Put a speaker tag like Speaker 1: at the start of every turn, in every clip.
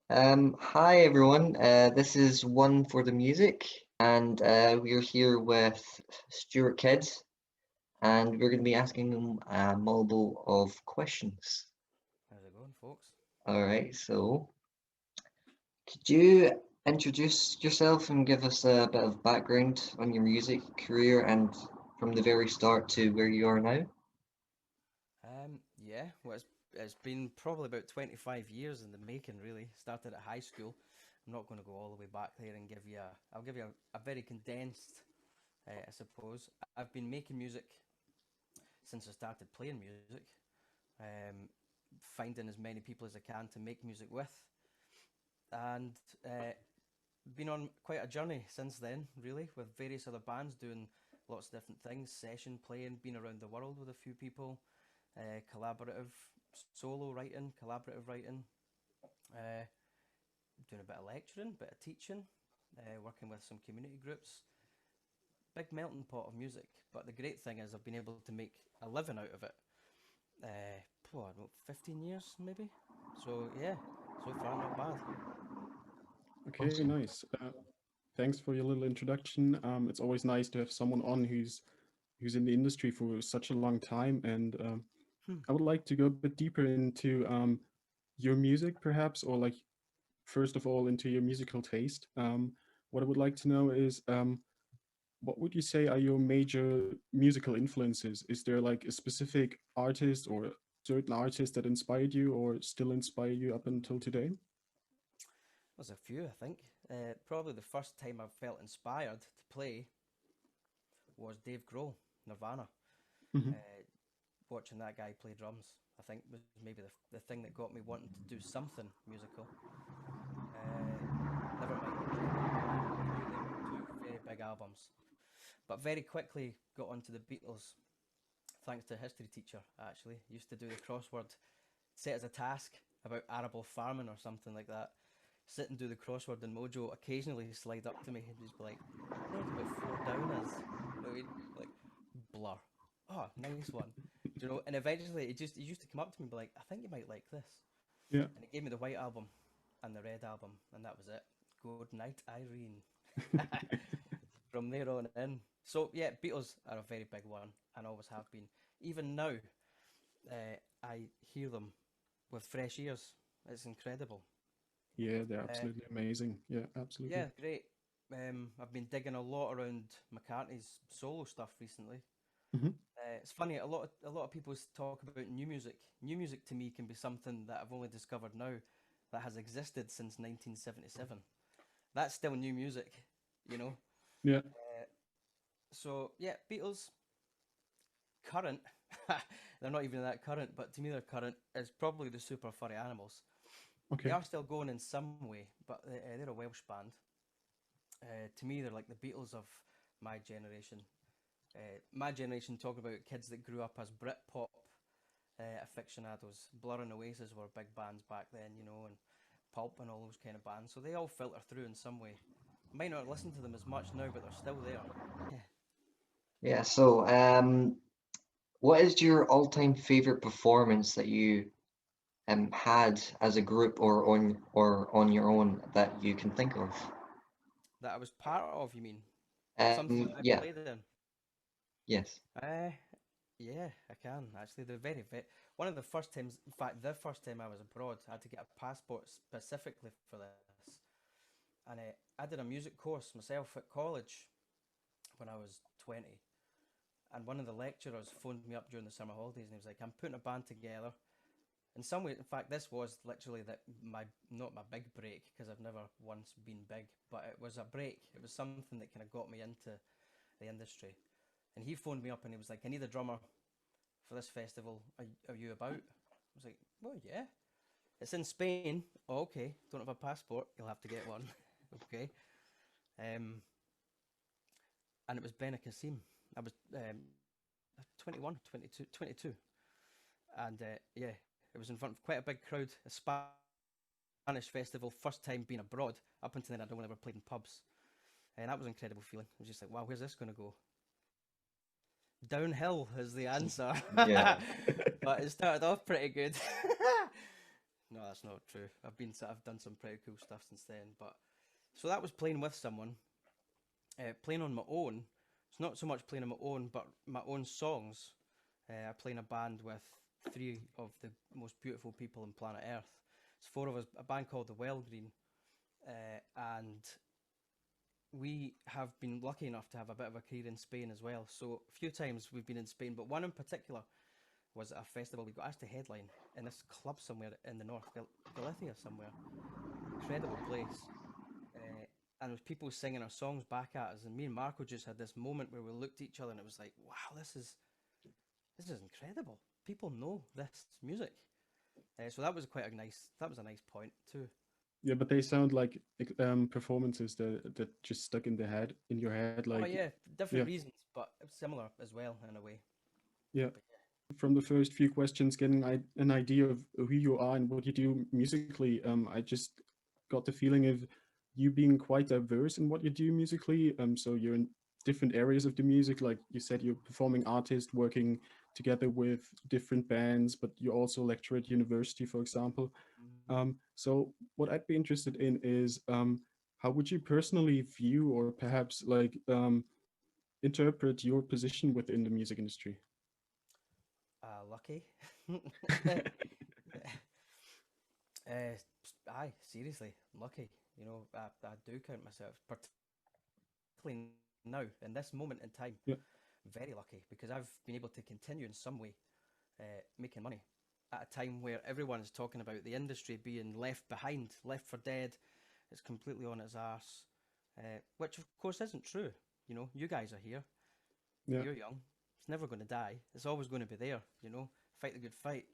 Speaker 1: Hi everyone, this is One for the Music, and we're here with Stuart Kidd, and we're going to be asking him a multiple of questions.
Speaker 2: How's it going, folks?
Speaker 1: All right, so could you introduce yourself and give us a bit of background on your music career and from the very start to where you are now?
Speaker 2: Yeah, well, it's been probably about 25 years in the making, really. Started at high school. I'm not going to go all the way back there and give you I'll give you a very condensed, I suppose. I've been making music since I started playing music, um, finding as many people as I can to make music with, and been on quite a journey since then, really, with various other bands doing lots of different things, session playing, been around the world with a few people, collaborative solo writing, collaborative writing, uh, doing a bit of lecturing, bit of teaching, working with some community groups. Big melting pot of music. But the great thing is I've been able to make a living out of it. I don't know, 15 years maybe. So yeah, so far not bad.
Speaker 3: Okay,
Speaker 1: Awesome.
Speaker 3: nice. Thanks for your little introduction. It's always nice to have someone on who's in the industry for such a long time, and
Speaker 2: Hmm.
Speaker 3: I would like to go a bit deeper into your music, perhaps, or like first of all into your musical taste. What I would like to know is what would you say are your major musical influences? Is there like a specific artist or certain artist that inspired you or still inspire you up until today?
Speaker 2: There's a few, I think. Probably the first time I felt inspired to play was Dave Grohl, Nirvana.
Speaker 3: Hmm.
Speaker 2: Uh, Watching that guy play drums, I think was maybe the thing that got me wanting to do something musical. Uh, Nevermind two of them, two very big albums. But very quickly got onto the Beatles, thanks to a history teacher, actually. Used to do the crossword, set as a task about arable farming or something like that. Sit and do the crossword in Mojo, occasionally slide up to me and just be like, there's about four downers. You know what I mean? Like, blur. Oh, nice one. Do you know? And eventually he used to come up to me and be like, I think you might like this.
Speaker 3: Yeah.
Speaker 2: And he gave me the white album and the red album, and that was it. Good night, Irene. From there on in. So yeah, Beatles are a very big one and always have been. Even now, I hear them with fresh ears. It's incredible.
Speaker 3: Yeah, they're
Speaker 2: Uh,
Speaker 3: absolutely amazing. Yeah, absolutely.
Speaker 2: yeah, great. I've been digging a lot around McCartney's solo stuff recently.
Speaker 3: Hmm.
Speaker 2: It's funny. A lot of people talk about new music. New music to me can be something that I've only discovered now, that has existed since 1977. That's still new music, you know.
Speaker 3: Yeah.
Speaker 2: Uh, so yeah, Beatles current. They're not even that current, but to me they're current. Is probably the Super Furry Animals. They
Speaker 3: Okay.
Speaker 2: are still going in some way, but they're a Welsh band. To me, they're like the Beatles of my generation. My generation, talking about kids that grew up as Britpop aficionados. Blur and Oasis were big bands back then, and Pulp and all those kind of bands. So they all filter through in some way. Might not listen to them as much now, but they're still there. Yeah.
Speaker 1: Yeah, so what is your all-time favorite performance that you had as a group or on your own that you can think of?
Speaker 2: That I was part of, you mean? Something that I
Speaker 1: Yeah,
Speaker 2: played in.
Speaker 1: yes.
Speaker 2: Uh, yeah, I can actually. They're very. One of the first times, in fact, the first time I was abroad, I had to get a passport specifically for this, and I did a music course myself at college when I was 20. And one of the lecturers phoned me up during the summer holidays, and he was like, "I'm putting a band together." In some way, in fact, this was literally that my not my big break, because I've never once been big, but it was a break. It was something that kind of got me into the industry. And he phoned me up and he was like, "I need a drummer for this festival. Are you about?" I was like, "Well, yeah. It's in Spain." "Oh, okay. Don't have a passport. You'll have to get one." Okay. Um, and it was Benicassim. I was 21, 22, 22. And yeah, it was in front of quite a big crowd, a Spanish festival, first time being abroad. Up until then, I'd only ever played in pubs. And that was an incredible feeling. I was just like, wow, where's this going to go? Downhill is the answer.
Speaker 1: Yeah.
Speaker 2: But it started off pretty good. No, that's not true. I've done some pretty cool stuff since then. But so that was playing with someone, playing on my own. It's not so much playing on my own, but my own songs. I play in a band with three of the most beautiful people on planet Earth. It's four of us, a band called the Well Green, and we have been lucky enough to have a bit of a career in Spain as well. So a few times we've been in Spain, but one in particular was at a festival. We got asked to headline in this club somewhere in the north, Galicia somewhere. Incredible place. And with people singing our songs back at us, and me and Marco just had this moment where we looked at each other and it was like, wow, this is incredible. People know this music. So that was that was a nice point too.
Speaker 3: Yeah, but they sound like performances that just stuck in your head,
Speaker 2: Oh
Speaker 3: like
Speaker 2: yeah,
Speaker 3: yeah,
Speaker 2: different reasons, but similar as well in a way.
Speaker 3: yeah.
Speaker 2: But
Speaker 3: From the first few questions, getting an idea of who you are and what you do musically, I just got the feeling of you being quite diverse in what you do musically. So you're in different areas of the music, like you said, you're a performing artist working together with different bands, but you also lecture at university, for example. So what I'd be interested in is how would you personally view or perhaps like interpret your position within the music industry?
Speaker 2: lucky. uh, Aye, seriously, lucky. You know, I do count myself, particularly now in this moment in time,
Speaker 3: Yeah,
Speaker 2: very lucky because I've been able to continue in some way making money at a time where everyone's talking about the industry being left behind, left for dead. It's completely on its arse, which of course isn't true. You know, you guys are here.
Speaker 3: yeah.
Speaker 2: You're young. It's never going to die. It's always going to be there. You know, fight the good fight.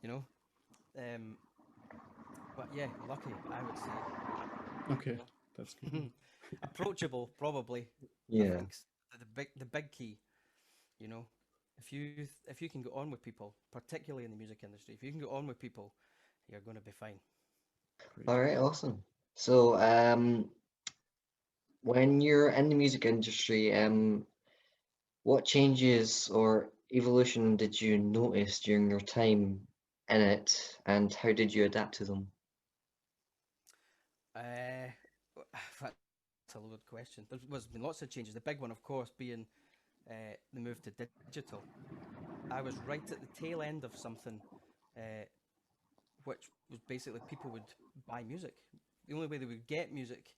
Speaker 2: You know, um, but yeah, lucky I would say.
Speaker 3: Okay,
Speaker 2: You
Speaker 3: that's good.
Speaker 2: know, approachable probably. I
Speaker 1: Yeah.
Speaker 2: think the big key. You know, if you can get on with people, particularly in the music industry, if you can get on with people, you're going to be fine.
Speaker 3: Great.
Speaker 1: All right, awesome. So, when you're in the music industry, what changes or evolution did you notice during your time in it, and how did you adapt to them?
Speaker 2: Uh, that's a loaded question. There's been lots of changes. The big one, of course, being the move to digital. I was right at the tail end of something, uh, which was basically people would buy music. The only way they would get music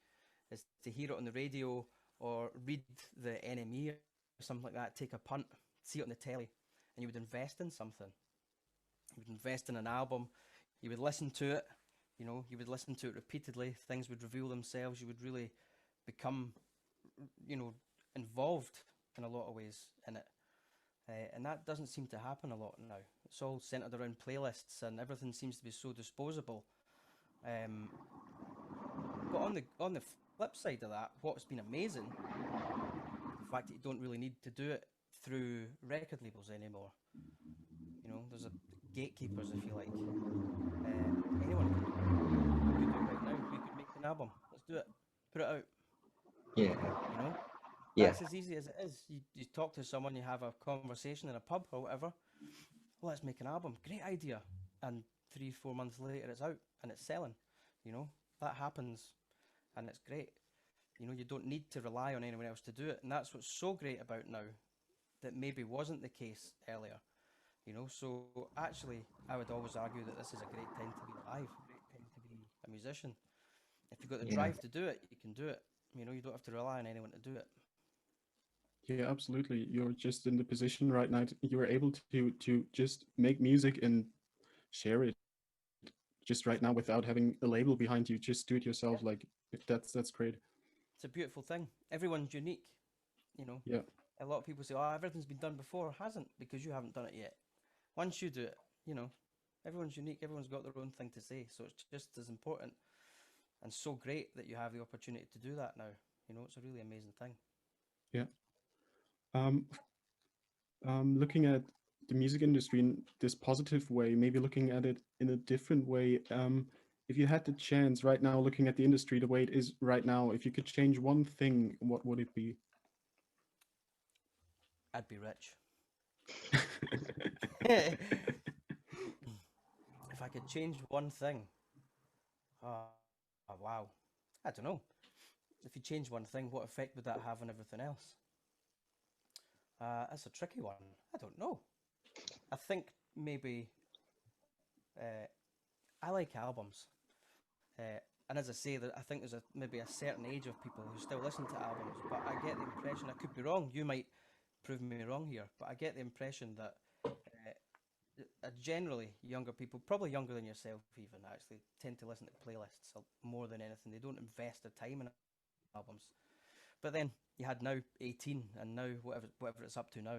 Speaker 2: is to hear it on the radio or read the NME or something like that, take a punt, see it on the telly, and you would invest in something. You would invest in an album, you would listen to it, you know, you would listen to it repeatedly, things would reveal themselves, you would really become, you know, involved in a lot of ways in it. And that doesn't seem to happen a lot now. It's all centered around playlists and everything seems to be so disposable. Um, but on the flip side of that, what's been amazing, the fact that you don't really need to do it through record labels anymore. You know, there's a gatekeepers, if you like. Anyone can do it. You could do it right now. You could make an album. Let's do it. Put it out.
Speaker 1: Yeah,
Speaker 2: You know,
Speaker 1: yeah,
Speaker 2: that's as easy as it is. You talk to someone, you have a conversation in a pub or whatever. Well, let's make an album. Great idea. And 3, 4 months later, it's out and it's selling. You know, that happens and it's great. You know, you don't need to rely on anyone else to do it. And that's what's so great about now that maybe wasn't the case earlier. You know, so actually, I would always argue that this is a great time to be alive, a great time to be a musician. If you've got the
Speaker 1: yeah.
Speaker 2: drive to do it, you can do it. You know, you don't have to rely on anyone to do it.
Speaker 3: Yeah, absolutely. You're just in the position right now. You're able to just make music and share it just right now without having a label behind you. Just do it
Speaker 2: Yeah.
Speaker 3: yourself. Like that's great.
Speaker 2: It's a beautiful thing. Everyone's unique. You know,
Speaker 3: Yeah,
Speaker 2: a lot of people say, "Oh, everything's been done before." Hasn't, because you haven't done it yet. Once you do it, you know, everyone's unique. Everyone's got their own thing to say. So it's just as important and so great that you have the opportunity to do that now. You know, it's a really amazing thing.
Speaker 3: yeah. Um, Looking at the music industry in this positive way, maybe looking at it in a different way. If you had the chance right now, looking at the industry the way it is right now, if you could change one thing, what would it be?
Speaker 2: I'd be rich. If If I could change one thing, wow, I don't know. If you change one thing, what effect would that have on everything else? That's a tricky one. I don't know. I think maybe uh, I like albums, and as I say, I think there's maybe a certain age of people who still listen to albums. But I get the impression, I could be wrong. You might prove me wrong here, but I get the impression that generally younger people, probably younger than yourself even, actually tend to listen to playlists more than anything. They don't invest their time in albums. But then you had now 18 and now whatever it's up to now.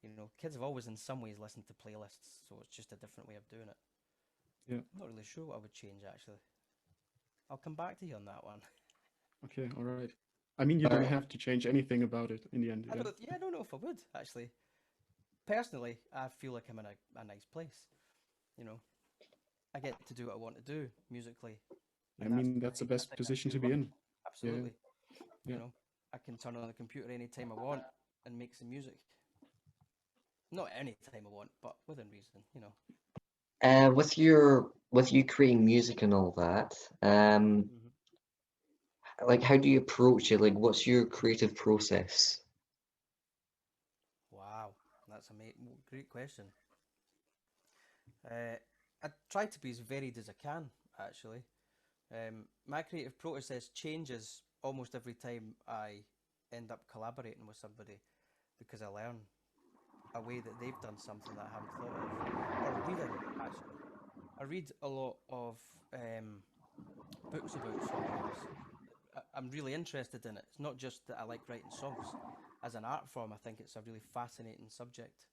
Speaker 2: You know, kids have always in some ways listened to playlists, so it's just a different way of doing it.
Speaker 3: Yeah.
Speaker 2: I'm not really sure what I would change actually. I'll come back to you on that one.
Speaker 3: Okay. All right. I mean, you don't
Speaker 1: Alright.
Speaker 3: have to change anything about it in the end.
Speaker 2: I
Speaker 3: Yeah.
Speaker 2: don't. Yeah, I don't know if I would actually. Personally, I feel like I'm in a nice place. You know, I get to do what I want to do musically,
Speaker 3: I
Speaker 2: and that's
Speaker 3: mean, that's the
Speaker 2: I
Speaker 3: best
Speaker 2: think that's
Speaker 3: position to
Speaker 2: good
Speaker 3: be
Speaker 2: luck.
Speaker 3: in. Yeah.
Speaker 2: Absolutely. You
Speaker 3: Yeah.
Speaker 2: know, I can turn on the computer anytime I want and make some music. Not any time I want, but within reason. You know.
Speaker 1: With you creating music and all that,
Speaker 2: Hmm.
Speaker 1: like how do you approach it? Like what's your creative process?
Speaker 2: Wow, that's a great question. I try to be as varied as I can, actually. My creative process changes almost every time I end up collaborating with somebody because I learn a way that they've done something that I haven't thought of. Or reading, actually. I read a lot of books about songwriters. I'm really interested in it. It's not just that I like writing songs. As an art form, I think it's a really fascinating subject.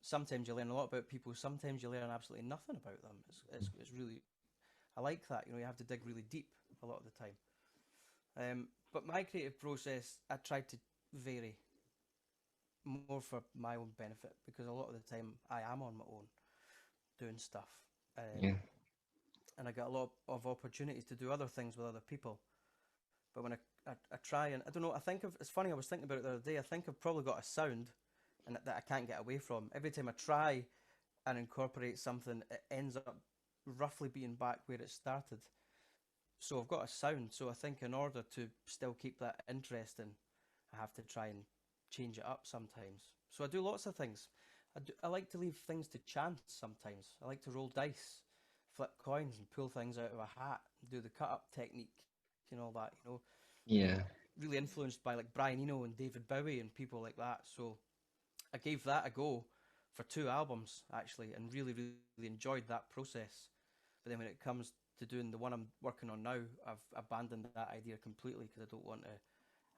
Speaker 2: Sometimes you learn a lot about people, sometimes you learn absolutely nothing about them. It's really, I like that. You know, you have to dig really deep a lot of the time. But my creative process, I try to vary more for my own benefit because a lot of the time I am on my own doing stuff.
Speaker 1: Yeah.
Speaker 2: And I get a lot of opportunities to do other things with other people. But when I try and I don't know, I think of it's funny. I was thinking about it the other day. I think I've probably got a sound, and that I can't get away from. Every time I try and incorporate something, it ends up roughly being back where it started. So I've got a sound. So I think in order to still keep that interesting, I have to try and change it up sometimes. So I do lots of things. I like to leave things to chance sometimes. I like to roll dice, flip coins, and pull things out of a hat, do the cut up technique, and all that. You know,
Speaker 1: Yeah.
Speaker 2: really influenced by like Brian Eno and David Bowie and people like that. So I gave that a go for 2 albums actually, and really enjoyed that process. But then when it comes to doing the one I'm working on now, I've abandoned that idea completely because I don't want to.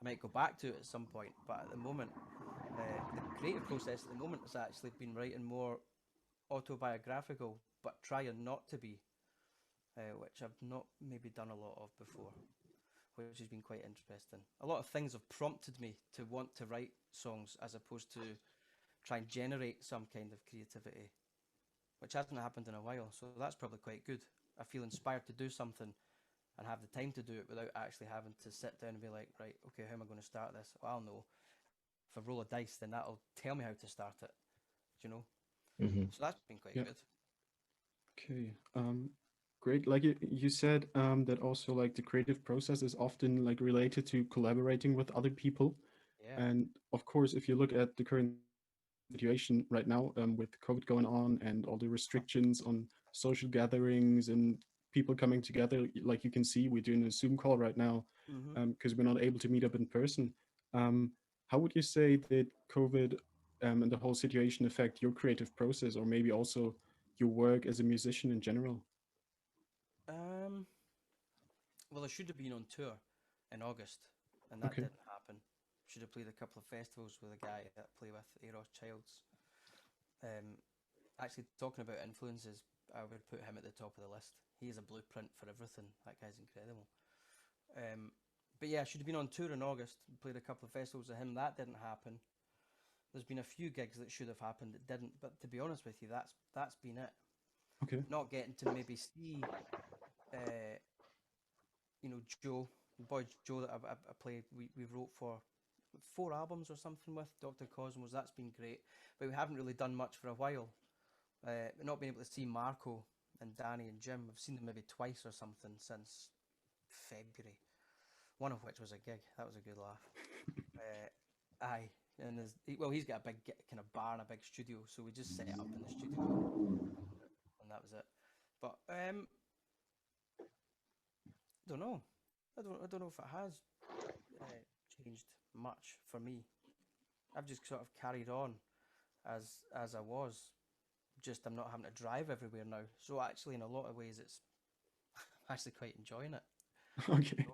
Speaker 2: I might go back to it at some point, but at the moment, the creative process at the moment has actually been writing more autobiographical, but trying not to be, which I've not maybe done a lot of before, which has been quite interesting. A lot of things have prompted me to want to write songs as opposed to try and generate some kind of creativity, which hasn't happened in a while. So that's probably quite good. I feel inspired to do something and have the time to do it without actually having to sit down and be like, right, okay, how am I going to start this? Well, I'll know. If I roll a dice, then that'll tell me how to start it. Do you know?
Speaker 1: Hmm.
Speaker 2: So that's been quite
Speaker 3: Yeah.
Speaker 2: good.
Speaker 3: Okay. Great. Like you said, that also like the creative process is often like related to collaborating with other people.
Speaker 2: Yeah.
Speaker 3: And of course, if you look at the current situation right now, with COVID going on and all the restrictions on social gatherings and people coming together, like you can see, we're doing a Zoom call right now
Speaker 2: Mm-hmm.
Speaker 3: because we're not able to meet up in person. Um, how would you say that COVID and the whole situation affect your creative process, or maybe also your work as a musician in general?
Speaker 2: Um, well, I should have been on tour in August, and that
Speaker 3: Okay.
Speaker 2: didn't happen. Should have played a couple of festivals with a guy that I play with, Eros Childs. Um, Actually, talking about influences, I would put him at the top of the list. He is a blueprint for everything. That guy's incredible. Um, but yeah, I should have been on tour in August. Played a couple of festivals with him. That didn't happen. There's been a few gigs that should have happened that didn't. But to be honest with you, that's been it.
Speaker 3: Okay.
Speaker 2: Not getting to maybe see, uh, Joe, the boy Joe that I played. We wrote for 4 albums or something with Dr. Cosmos. That's been great. But we haven't really done much for a while. not being able to see Marco and Danny and Jim. I've seen them maybe twice or something since February. One of which was a gig. That was a good laugh. Aye, and he's got a big kind of bar and a big studio, so we just set up in the studio, and that was it. But don't know. I don't know if it has changed much for me. I've just sort of carried on as I was. Just I'm not having to drive everywhere now. So actually, in a lot of ways, it's I'm actually quite enjoying it.
Speaker 3: Okay.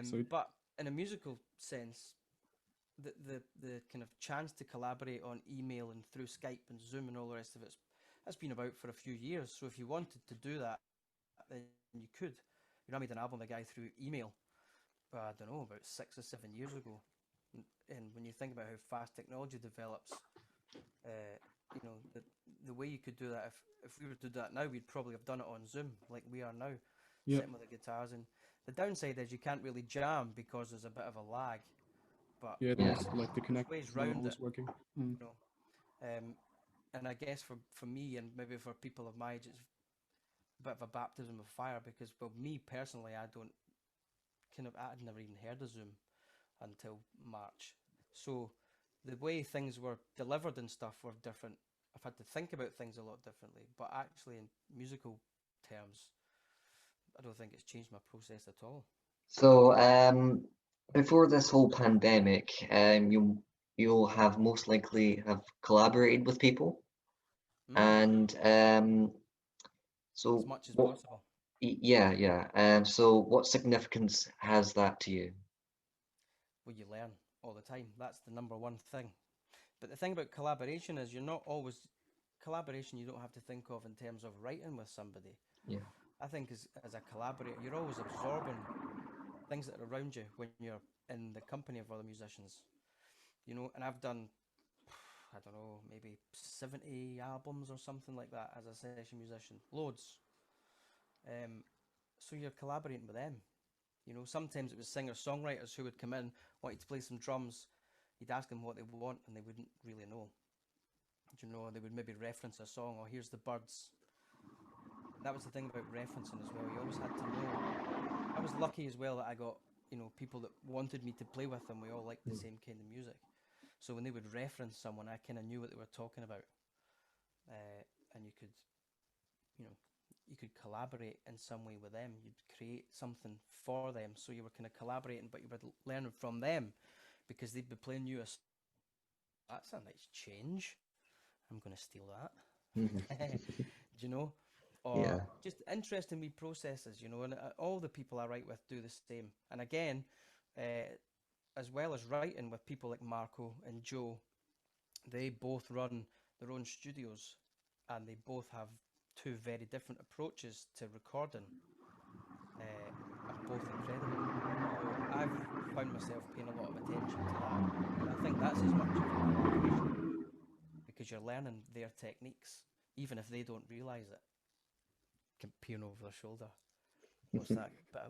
Speaker 3: So
Speaker 2: But in a musical sense, the kind of chance to collaborate on email and through Skype and Zoom and all the rest of that's been about for a few years. So if you wanted to do that, then you could. You know, I made an album with a guy through email, I don't know, about 6 or 7 years ago. And when you think about how fast technology develops, you know, the way you could do that, if we were to do that now, we'd probably have done it on Zoom like we are now,
Speaker 3: yeah,
Speaker 2: sitting with the guitars. And the downside is you can't really jam because there's a bit of a lag. But
Speaker 3: yeah,
Speaker 1: Yeah.
Speaker 3: there's like the
Speaker 2: there's
Speaker 3: connect
Speaker 2: ways
Speaker 3: not
Speaker 2: round
Speaker 3: always
Speaker 2: it,
Speaker 3: working.
Speaker 2: you know. And I guess for me and maybe for people of my age, it's a bit of a baptism of fire because, well, me personally, I'd never even heard of Zoom until March. So the way things were delivered and stuff were different. I've had to think about things a lot differently, but actually in musical terms, I don't think it's changed my process at all.
Speaker 1: So, before this whole pandemic, you'll have most likely have collaborated with people, and so
Speaker 2: As much as
Speaker 1: what?
Speaker 2: possible.
Speaker 1: Yeah, yeah. So what significance has that to you?
Speaker 2: Well, you learn all the time. That's the number one thing. But the thing about collaboration is you're not always collaboration. You don't have to think of in terms of writing with somebody.
Speaker 1: Yeah.
Speaker 2: I think as a collaborator, you're always absorbing things that are around you when you're in the company of other musicians. You know, and I've done, I don't know, maybe 70 albums or something like that as a session musician. Loads. So you're collaborating with them. You know, sometimes it was singer-songwriters who would come in, wanting to play some drums. You'd ask them what they want and they wouldn't really know. You know, they would maybe reference a song, or here's the Birds. That was the thing about referencing as well. You always had to know. I was lucky as well that I got, you know, people that wanted me to play with them. We all liked the same kind of music. So when they would reference someone, I kind of knew what they were talking about. And you could, you know, you could collaborate in some way with them. You'd create something for them. So you were kind of collaborating, but you were learning from them because they'd be playing you that's a nice change. I'm going to steal that. Do you know? Or
Speaker 1: Yeah.
Speaker 2: just interesting wee processes, you know, and all the people I write with do the same. And again, as well as writing with people like Marco and Joe, they both run their own studios and they both have two very different approaches to recording, and both incredible. So I've found myself paying a lot of attention to that. And I think that's as much of a collaboration because you're learning their techniques, even if they don't realise it. Peering over their shoulder. What's that? But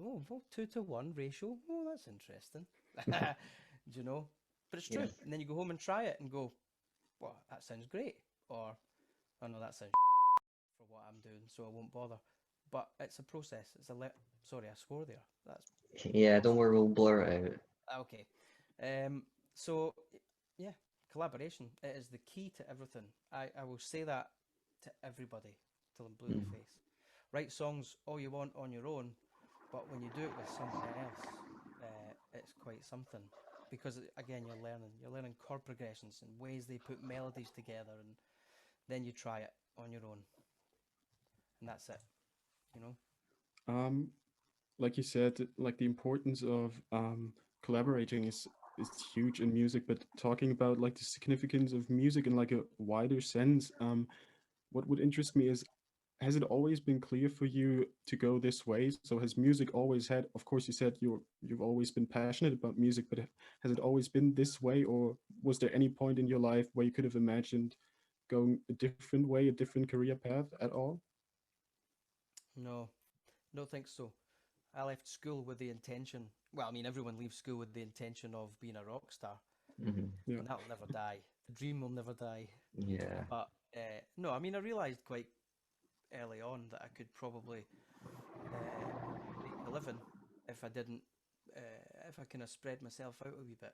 Speaker 2: 2-to-1 ratio. Oh, that's interesting. Do you know? But it's true.
Speaker 1: Yeah.
Speaker 2: And then you go home and try it and go, well, that sounds great. Or, oh no, that sounds for what I'm doing, so I won't bother. But it's a process. It's sorry, I swore there. That's
Speaker 1: Yeah, don't worry, we'll blur it out.
Speaker 2: okay. So yeah, collaboration. It is the key to everything. I will say that to everybody till I'm blue in the face. Write songs all you want on your own, but when you do it with someone else, it's quite something. Because again, you're learning chord progressions and ways they put melodies together, and then you try it on your own, and that's it. You know.
Speaker 3: Like you said, like the importance of collaborating is huge in music. But talking about like the significance of music in like a wider sense, what would interest me is, has it always been clear for you to go this way? So has music always had, of course you said you've always been passionate about music, but has it always been this way, or was there any point in your life where you could have imagined going a different way, a different career path at all?
Speaker 2: No, don't think so. I left school with the intention. Well, I mean, everyone leaves school with the intention of being a rock star,
Speaker 1: Hmm.
Speaker 3: Yeah.
Speaker 2: and that will never die. The dream will never die.
Speaker 1: Yeah.
Speaker 2: But No, I mean, I realised quite early on that I could probably make a living if I didn't, if I kind of spread myself out a wee bit.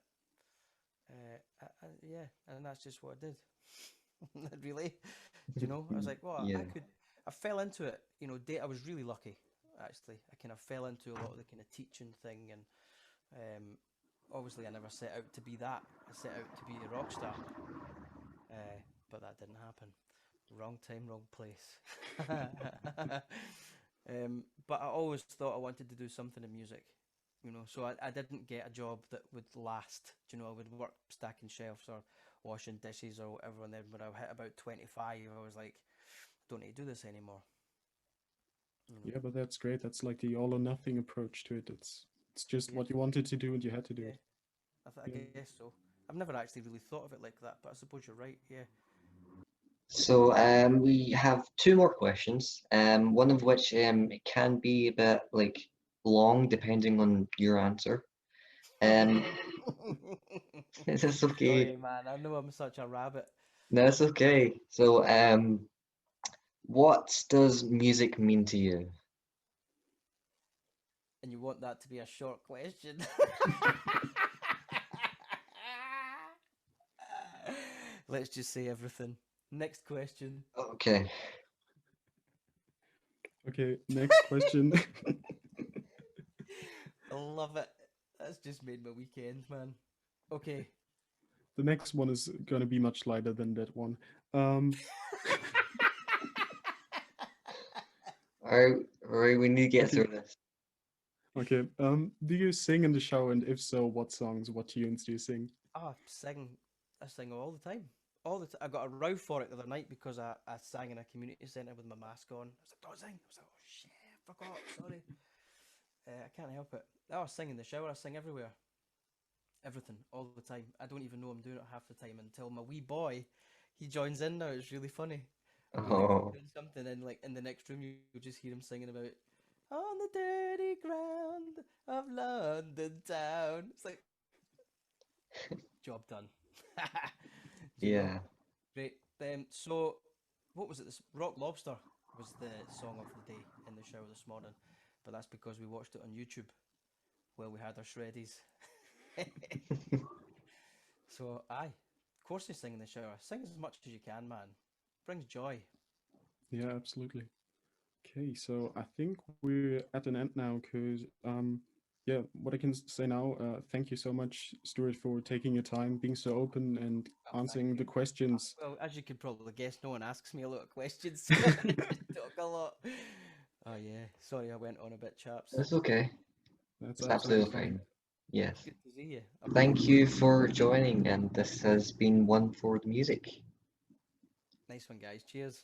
Speaker 2: Yeah, and that's just what I did. Really, do you know? I was like, well, I
Speaker 1: Yeah.
Speaker 2: could. I fell into it. You know, I was really lucky actually. I kind of fell into a lot of the kind of teaching thing, and obviously I never set out to be that. I set out to be a rock star, but that didn't happen. Wrong time, wrong place. But I always thought I wanted to do something in music, you know. So I didn't get a job that would last. You know, I would work stacking shelves or washing dishes or whatever. And then when I hit about 25, I was like, I don't need to do this anymore. You know.
Speaker 3: Yeah, but that's great. That's like the all or nothing approach to it. It's just
Speaker 2: Yeah,
Speaker 3: what you wanted to do and you had to do
Speaker 2: yeah.
Speaker 3: it.
Speaker 2: I
Speaker 3: Yeah.
Speaker 2: guess so. I've never actually really thought of it like that, but I suppose you're right. Yeah.
Speaker 1: So we have two more questions. One of which it can be a bit like long depending on your answer. Um, it's okay.
Speaker 2: Sorry, man. I know I'm such a rabbit.
Speaker 1: No, it's okay. So what does music mean to you?
Speaker 2: And you want that to be a short question. Let's just say everything. Next question.
Speaker 1: Okay.
Speaker 3: Okay, next question.
Speaker 2: I love it. That's just made my weekend, man. Okay.
Speaker 3: The next one is gonna be much lighter than that one. Um,
Speaker 1: All right, we need to get
Speaker 3: okay,
Speaker 1: through this.
Speaker 3: okay. Do you sing in the shower, and if so, what songs, what tunes do you sing?
Speaker 2: Oh, I sing all the time. All the time. I got a row for it the other night because I sang in a community centre with my mask on. I was like, don't sing. I was like, oh shit, I forgot. Sorry. I can't help it. Oh, I sing in the shower. I sing everywhere. Everything, all the time. I don't even know I'm doing it half the time until my wee boy, he joins in now. It's really funny. I'll be like
Speaker 1: Oh,
Speaker 2: doing something, and like in the next room, you'll just hear him singing about on the dirty ground of London town. It's like job done. Do you know?
Speaker 1: yeah.
Speaker 2: Great. So, what was it? This Rock Lobster was the song of the day in the shower this morning, but that's because we watched it on YouTube while we had our shreddies. So, aye, of course you sing in the shower. Sing as much as you can, man. Brings joy.
Speaker 3: Yeah, absolutely. Okay, so I think we're at an end now because, yeah, what I can say now, thank you so much, Stuart, for taking your time, being so open and
Speaker 2: Oh, thank
Speaker 3: answering
Speaker 2: you.
Speaker 3: the questions.
Speaker 2: Well, as you could probably guess, no one asks me a lot of questions, so I just talk a lot. Oh yeah, sorry I went on a bit, chaps.
Speaker 1: That's okay.
Speaker 3: That's
Speaker 1: It's
Speaker 3: absolutely
Speaker 1: absolutely
Speaker 3: fine.
Speaker 1: fine. Yes.
Speaker 2: Good to see you.
Speaker 1: Thank you for joining, and this has been One for the Music.
Speaker 2: Nice one, guys. Cheers.